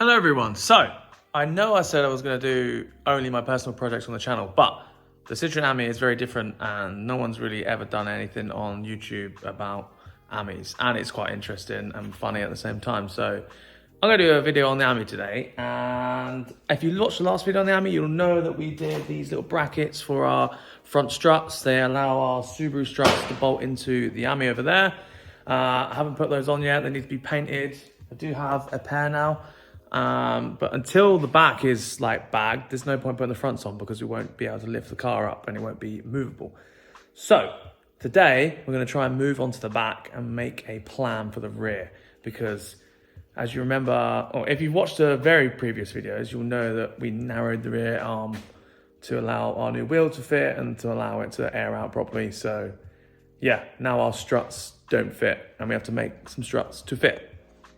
Hello everyone. So, I know I said I was going to do only my personal projects on the channel, but the Citroen Ami is very different and no one's really ever done anything on YouTube about Amis, and it's quite interesting and funny at the same time. So, I'm going to do a video on the Ami today, and if you watched the last video on the Ami, you'll know that we did these little brackets for our front struts. They allow our Subaru struts to bolt into the Ami over there. I haven't put those on yet. They need to be painted. I do have a pair now. But until the back is like bagged, there's no point putting the fronts on because we won't be able to lift the car up and it won't be movable. So today we're going to try and move onto the back and make a plan for the rear, because as you remember, or if you've watched the very previous videos, you'll know that we narrowed the rear arm to allow our new wheel to fit and to allow it to air out properly. So yeah, now our struts don't fit and we have to make some struts to fit.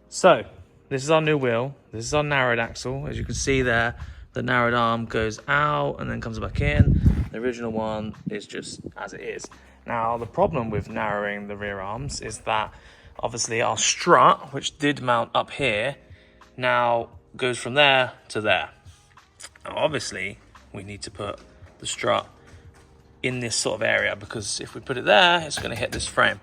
So this is our new wheel. This is our narrowed axle. As you can see there, the narrowed arm goes out and then comes back in. The original one is just as it is. Now, the problem with narrowing the rear arms is that obviously our strut, which did mount up here, now goes from there to there. Now, obviously, we need to put the strut in this sort of area, because if we put it there, it's going to hit this frame.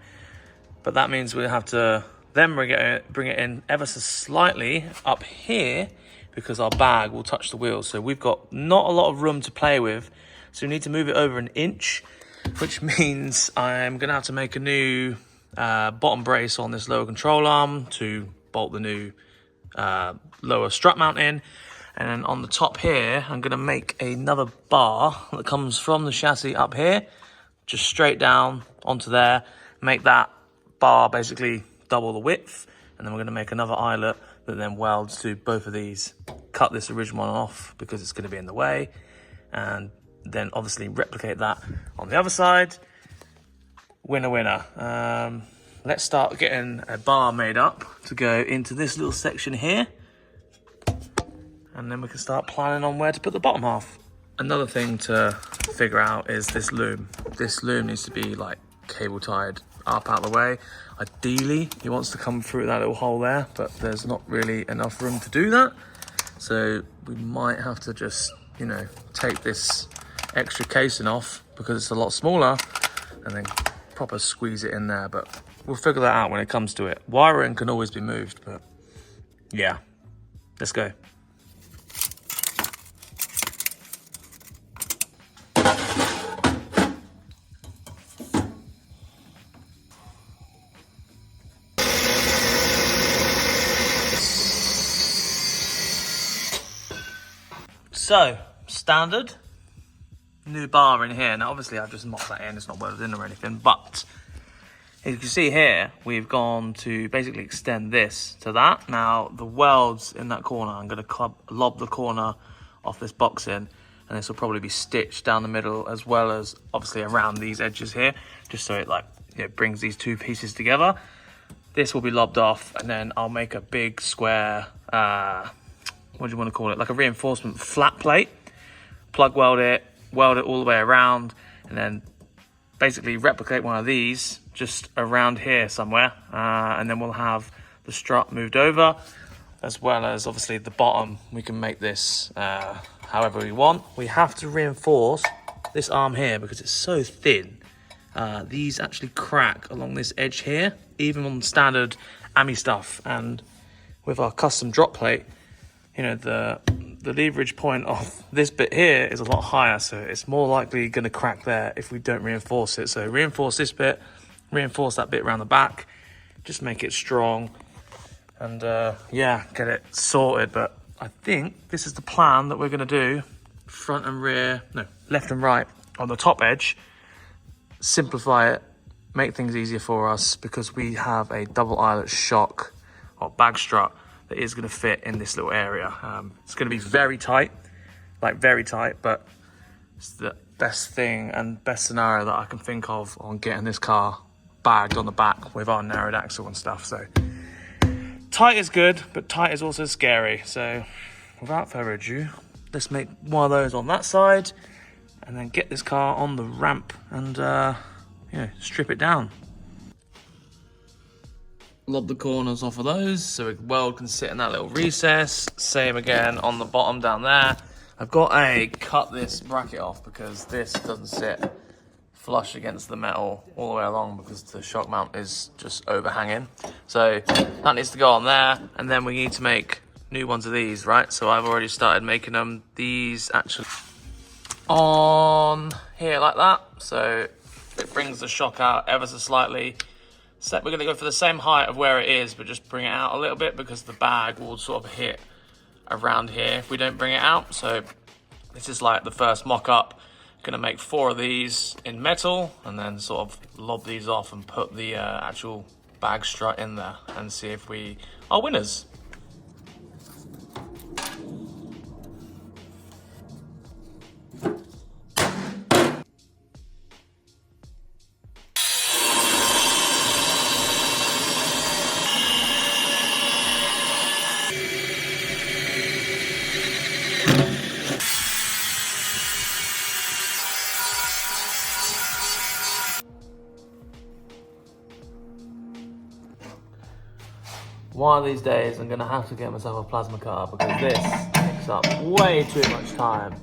But that means we have to then bring it in ever so slightly up here, because our bag will touch the wheel. So we've got not a lot of room to play with. So we need to move it over an inch, which means I'm going to have to make a new bottom brace on this lower control arm to bolt the new lower strut mount in. And then on the top here, I'm going to make another bar that comes from the chassis up here, just straight down onto there, make that bar basically double the width, and then we're going to make another eyelet that then welds to both of these. Cut this original one off because it's going to be in the way, and then obviously replicate that on the other side. Winner, winner. Let's start getting a bar made up to go into this little section here, and then we can start planning on where to put the bottom half. Another thing to figure out is this loom. This loom needs to be like cable tied up out of the way. Ideally, he wants to come through that little hole there, but there's not really enough room to do that. So we might have to just, you know, take this extra casing off because it's a lot smaller, and then proper squeeze it in there. But we'll figure that out when it comes to it. Wiring can always be moved, but yeah, let's go. So, standard new bar in here. Now, obviously, I've just mocked that in. It's not welded in or anything. But as you can see here, we've gone to basically extend this to that. Now, the welds in that corner, I'm going to lob the corner off this box in. And this will probably be stitched down the middle, as well as obviously around these edges here, just so it brings these two pieces together. This will be lobbed off, and then I'll make a big square what do you want to call it, like a reinforcement flat plate, plug weld it all the way around, and then basically replicate one of these just around here somewhere, and then we'll have the strut moved over, as well as obviously the bottom. We can make this however we want. We have to reinforce this arm here because it's so thin. These actually crack along this edge here, even on standard Ami stuff. And with our custom drop plate, you know, the leverage point of this bit here is a lot higher, so it's more likely going to crack there if we don't reinforce it. So reinforce this bit, reinforce that bit around the back, just make it strong, and yeah, get it sorted. But I think this is the plan that we're going to do: front and rear, no, left and right on the top edge. Simplify it, make things easier for us, because we have a double eyelet shock or bag strut that is going to fit in this little area. It's going to be very tight, like very tight, but it's the best thing and best scenario that I can think of on getting this car bagged on the back with our narrowed axle and stuff. So tight is good, but tight is also scary. So without further ado, let's make one of those on that side, and then get this car on the ramp and strip it down. lob the corners off of those so a weld can sit in that little recess. Same again on the bottom down there. I've got to cut this bracket off because this doesn't sit flush against the metal all the way along because the shock mount is just overhanging. So that needs to go on there, and then we need to make new ones of these, right? So I've already started making them. These actually on here like that, so it brings the shock out ever so slightly. So we're going to go for the same height of where it is, but just bring it out a little bit because the bag will sort of hit around here if we don't bring it out. So this is like the first mock-up. Going to make 4 of these in metal and then sort of lob these off and put the actual bag strut in there and see if we are winners. One of these days I'm going to have to get myself a plasma cutter because this takes up way too much time,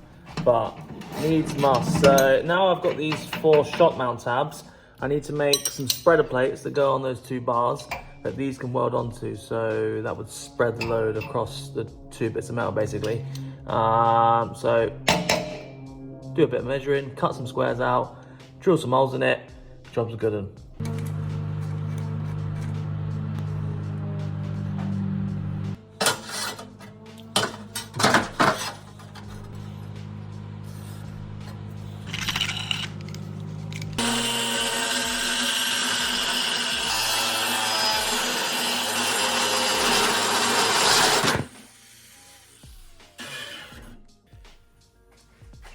but needs must. So now I've got these 4 shock mount tabs. I need to make some spreader plates that go on those 2 bars that these can weld onto, so that would spread the load across the 2 bits of metal basically. So do a bit of measuring, cut some squares out, drill some holes in it, job's a good one.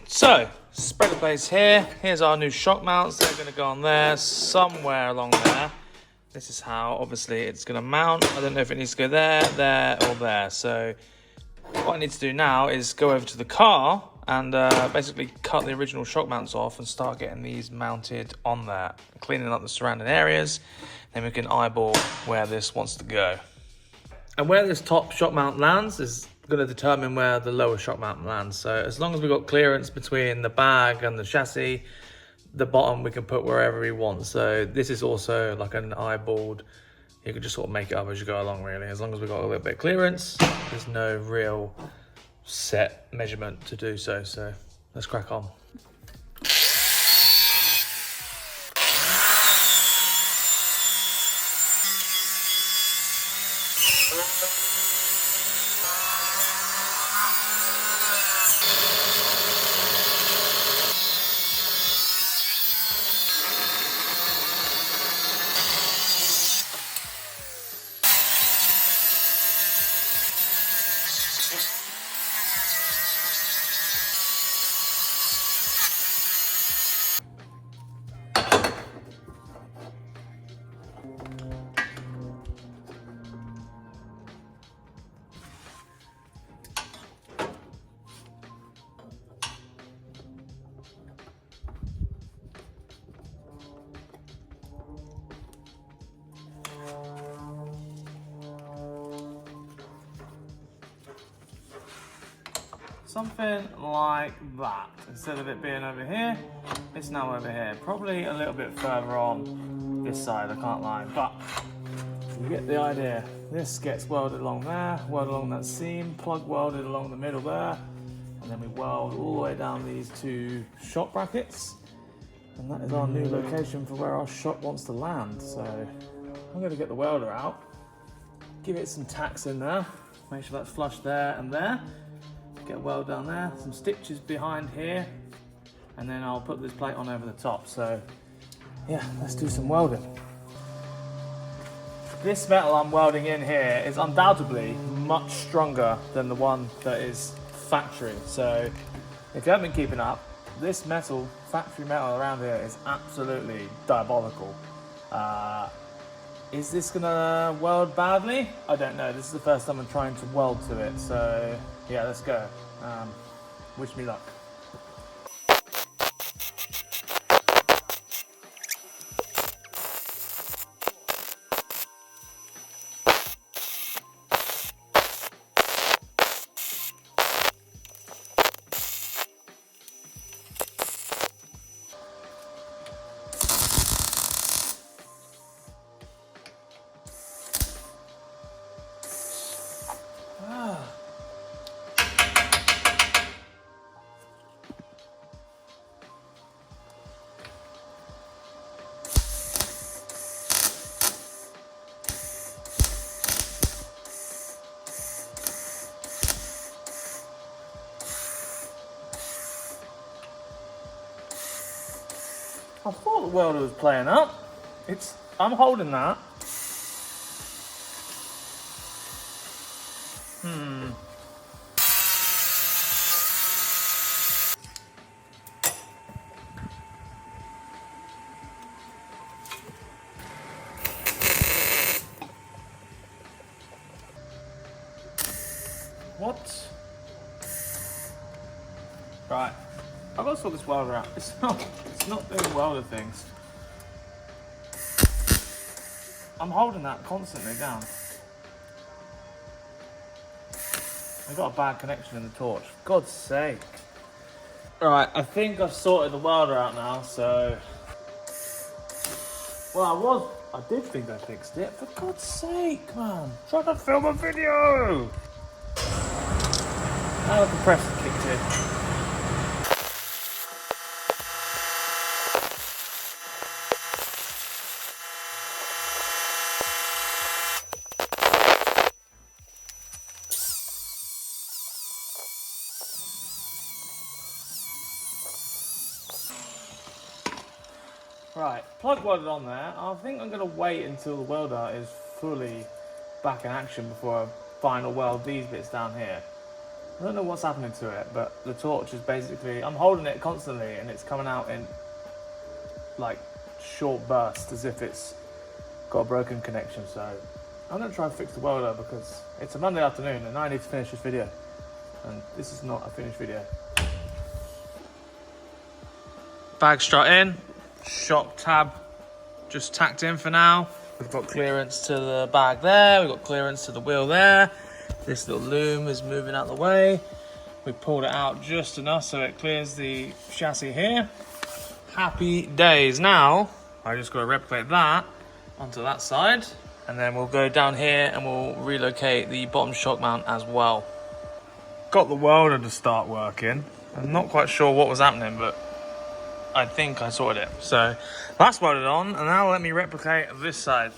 So, spreader plates here. Here's our new shock mounts. They're going to go on there, somewhere along there. This is how, obviously, it's going to mount. I don't know if it needs to go there, there, or there. So, what I need to do now is go over to the car and basically cut the original shock mounts off and start getting these mounted on there, cleaning up the surrounding areas. Then we can eyeball where this wants to go. And where this top shock mount lands is going to determine where the lower shock mount lands. So as long as we've got clearance between the bag and the chassis, the bottom we can put wherever we want. So this is also like an eyeballed, you can just sort of make it up as you go along really. As long as we've got a little bit of clearance, there's no real set measurement to do so. So let's crack on. Something like that. Instead of it being over here, it's now over here. Probably a little bit further on this side, I can't lie, but you get the idea. This gets welded along there, welded along that seam, plug welded along the middle there, and then we weld all the way down these 2 shock brackets. And that is our new location for where our shock wants to land. So I'm going to get the welder out, give it some tacks in there, make sure that's flush there and there. Get a weld down there, some stitches behind here, and then I'll put this plate on over the top. So yeah, let's do some welding. This metal I'm welding in here is undoubtedly much stronger than the one that is factory. So if you haven't been keeping up, this metal, factory metal around here is absolutely diabolical. Is this gonna weld badly? I don't know. This is the first time I'm trying to weld to it. So yeah, let's go. Wish me luck. I thought the welder was playing up. I'm holding that. What? Right. I've got to sort this welder out. It's not doing welder things. I'm holding that constantly down. I've got a bad connection in the torch. For God's sake. Right, I think I've sorted the welder out now, so... Well, I did think I fixed it. For God's sake, man. Trying to film a video! Now the compressor kicked in. Right, plug welded on there. I think I'm going to wait until the welder is fully back in action before I final weld these bits down here. I don't know what's happening to it, but the torch is basically, I'm holding it constantly and it's coming out in like short bursts as if it's got a broken connection. So I'm going to try and fix the welder because it's a Monday afternoon and I need to finish this video. And this is not a finished video. Bag strut in. Shock tab just tacked in for now. We've got clearance to the bag there, we've got clearance to the wheel there. This little loom is moving out the way. We pulled it out just enough so it clears the chassis here. Happy days. Now I just got to replicate that onto that side and then we'll go down here and we'll relocate the bottom shock mount as well. Got the welder to start working. I'm not quite sure what was happening, but I think I sorted it. So that's welded on, and now let me replicate this side.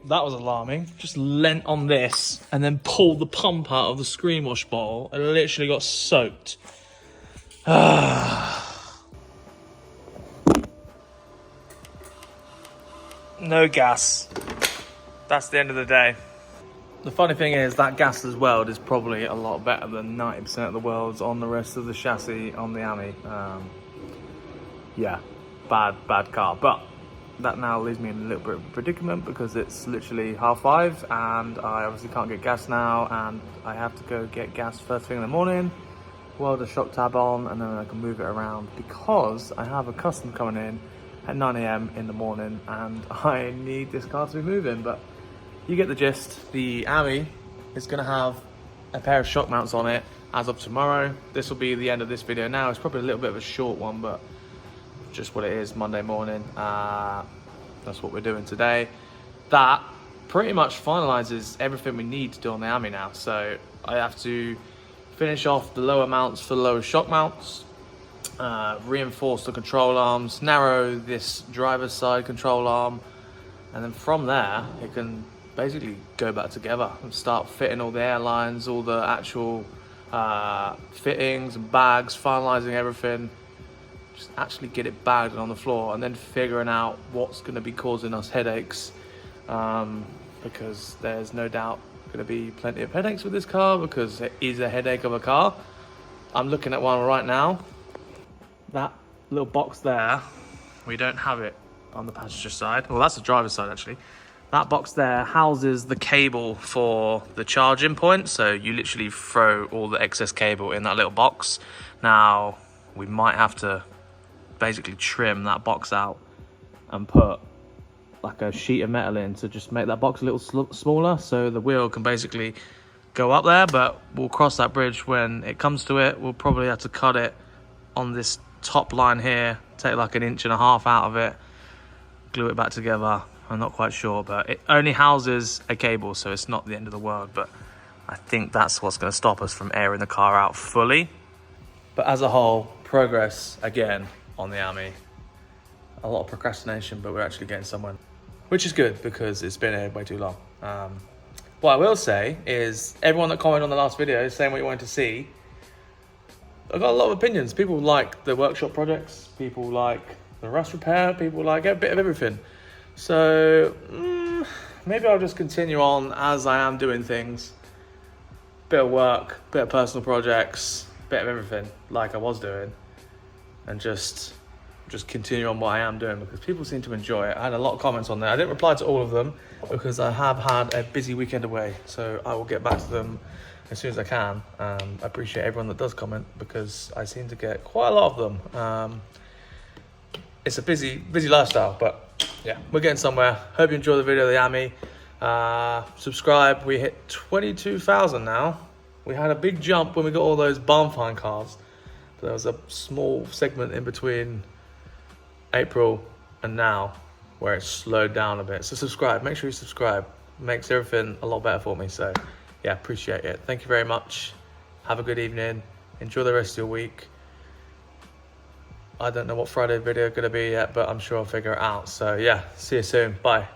That was alarming. Just leant on this and then pulled the pump out of the screen wash bottle and it literally got soaked. No gas. That's the end of the day. The funny thing is that gasless weld is probably a lot better than 90% of the welds on the rest of the chassis on the Ami. Yeah, bad car, but that now leaves me in a little bit of a predicament because it's literally 5:30 and I obviously can't get gas now and I have to go get gas first thing in the morning, weld the shock tab on and then I can move it around because I have a custom coming in at 9 AM in the morning and I need this car to be moving. But you get the gist. The Ami is going to have a pair of shock mounts on it as of tomorrow. This will be the end of this video now. It's probably a little bit of a short one, but just what it is, Monday morning. That's what we're doing today. That pretty much finalizes everything we need to do on the Ami now. So I have to finish off the lower mounts for the lower shock mounts, reinforce the control arms, narrow this driver's side control arm, and then from there it can basically go back together and start fitting all the airlines, all the actual fittings and bags, finalizing everything. Just actually get it bagged on the floor and then figuring out what's going to be causing us headaches, because there's no doubt going to be plenty of headaches with this car because it is a headache of a car. I'm looking at one right now. That little box there, we don't have it on the passenger side. Well, that's the driver's side actually. That box there houses the cable for the charging point, so you literally throw all the excess cable in that little box. Now we might have to basically trim that box out and put like a sheet of metal in to just make that box a little smaller so the wheel can basically go up there, but we'll cross that bridge when it comes to it. We'll probably have to cut it on this top line here, take like 1.5 inches out of it, glue it back together. I'm not quite sure, but it only houses a cable, so it's not the end of the world, but I think that's what's going to stop us from airing the car out fully. But as a whole, progress again on the Ami. A lot of procrastination, but we're actually getting somewhere, which is good because it's been here way too long. What I will say is everyone that commented on the last video saying what you wanted to see, I've got a lot of opinions. People like the workshop projects, people like the rust repair, people like a bit of everything. So maybe I'll just continue on as I am doing things. Bit of work, bit of personal projects, bit of everything like I was doing, and just continue on what I am doing, because people seem to enjoy it. I had a lot of comments on there. I didn't reply to all of them because I have had a busy weekend away, so I will get back to them as soon as I can. I appreciate everyone that does comment, because I seem to get quite a lot of them. It's a busy lifestyle, but yeah, we're getting somewhere. Hope you enjoy the video of the AMI. Subscribe. We hit 22,000 now. We had a big jump when we got all those barn find cars. There was a small segment in between April and now where it slowed down a bit. So subscribe. Make sure you subscribe. Makes everything a lot better for me. So yeah, appreciate it. Thank you very much. Have a good evening. Enjoy the rest of your week. I don't know what Friday video is going to be yet, but I'm sure I'll figure it out. So yeah, see you soon. Bye.